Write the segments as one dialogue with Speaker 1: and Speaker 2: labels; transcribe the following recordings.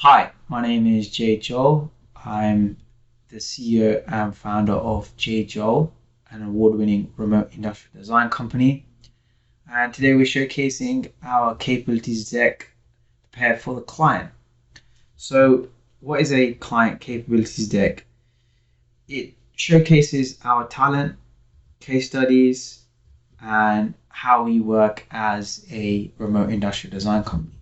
Speaker 1: Hi, my name is Jay Joel. I'm the CEO and founder of Jay Joel, an award-winning remote industrial design company. And today we're showcasing our capabilities deck prepared for the client. So, what is a client capabilities deck? It showcases our talent, case studies, and how we work as a remote industrial design company.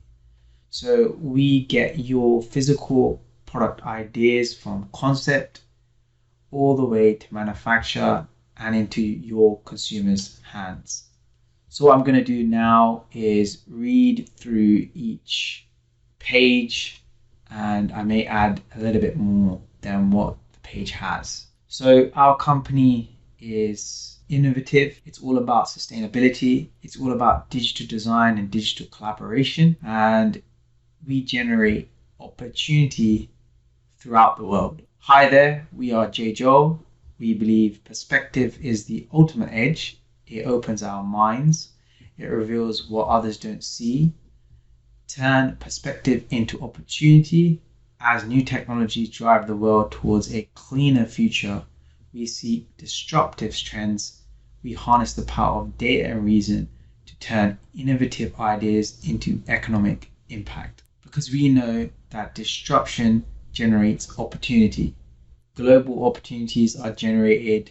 Speaker 1: So we get your physical product ideas from concept all the way to manufacture and into your consumers' hands. So what I'm going to do now is read through each page, and I may add a little bit more than what the page has. So our company is innovative. It's all about sustainability. It's all about digital design and digital collaboration. And we generate opportunity throughout the world. Hi there, we are Jay Joel. We believe perspective is the ultimate edge. It opens our minds. It reveals what others don't see. Turn perspective into opportunity. As new technologies drive the world towards a cleaner future, we see disruptive trends. We harness the power of data and reason to turn innovative ideas into economic impact. Because we know that disruption generates opportunity. Global opportunities are generated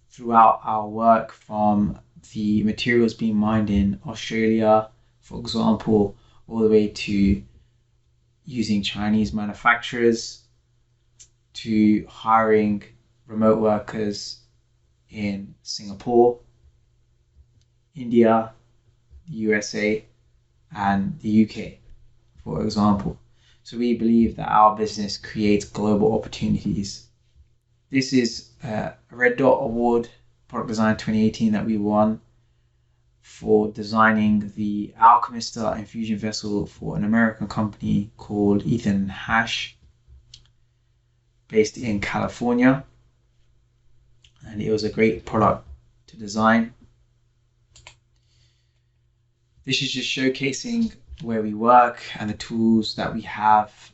Speaker 1: throughout our work, from the materials being mined in Australia, for example, all the way to using Chinese manufacturers, to hiring remote workers in Singapore, India, the USA, and the UK, for example. So we believe that our business creates global opportunities. This is a Red Dot Award, Product Design 2018, that we won for designing the Alchemista infusion vessel for an American company called Ethan Hash, based in California. And it was a great product to design. This is just showcasing where we work and the tools that we have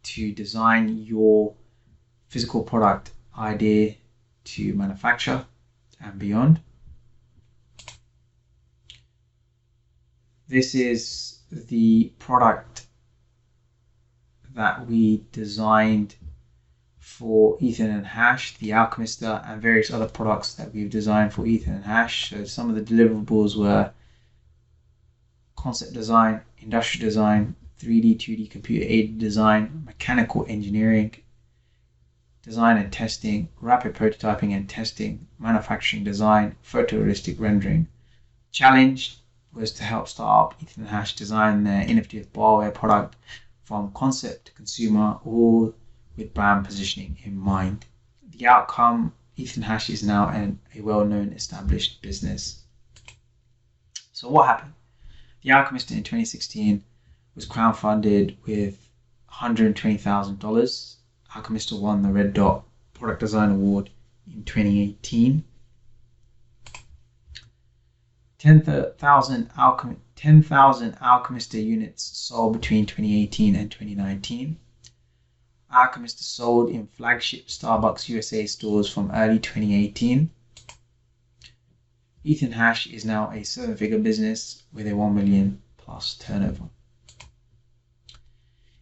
Speaker 1: to design your physical product idea to manufacture and beyond. This is the product that we designed for Ethan and Hash, the Alchemista, and various other products that we've designed for Ethan and Hash. So some of the deliverables were concept design, industrial design, 3D, 2D computer aided design, mechanical engineering, design and testing, rapid prototyping and testing, manufacturing design, photorealistic rendering. Challenge was to help startup Ethan Hash design their innovative barware product from concept to consumer, all with brand positioning in mind. The outcome, Ethan Hash is now a well-known established business. So what happened? The Alchemist in 2016 was crowdfunded with $120,000. Alchemista won the Red Dot Product Design Award in 2018. 10,000 Alchemista units sold between 2018 and 2019. Alchemista sold in flagship Starbucks USA stores from early 2018. Ethan Hash is now a 7-figure business with a 1 million plus turnover.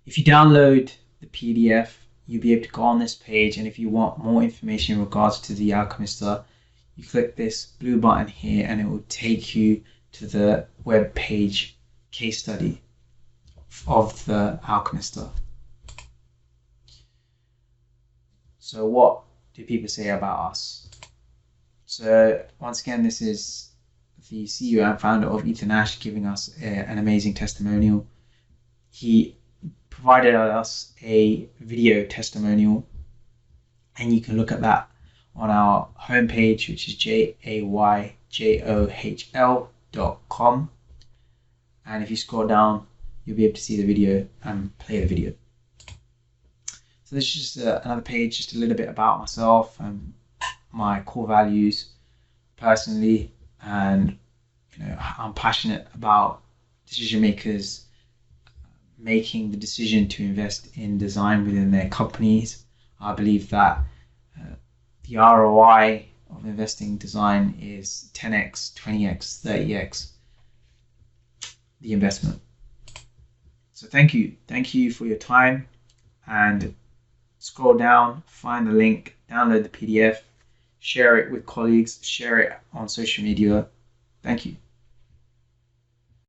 Speaker 1: If you download the PDF, you'll be able to go on this page, and if you want more information in regards to the Alchemista, you click this blue button here and it will take you to the web page case study of the Alchemista. So what do people say about us? So once again, this is the CEO and founder of Ethan Hash giving us an amazing testimonial. He provided us a video testimonial, and you can look at that on our homepage, which is jayjohl.com. And if you scroll down, you'll be able to see the video and play the video. So this is just another page, just a little bit about myself and my core values personally, and I'm passionate about decision makers making the decision to invest in design within their companies. I believe that the ROI of investing in design is 10x, 20x, 30x the investment. So thank you for your time, and scroll down, find the link, download the PDF, share it with colleagues, share it on social media. Thank you.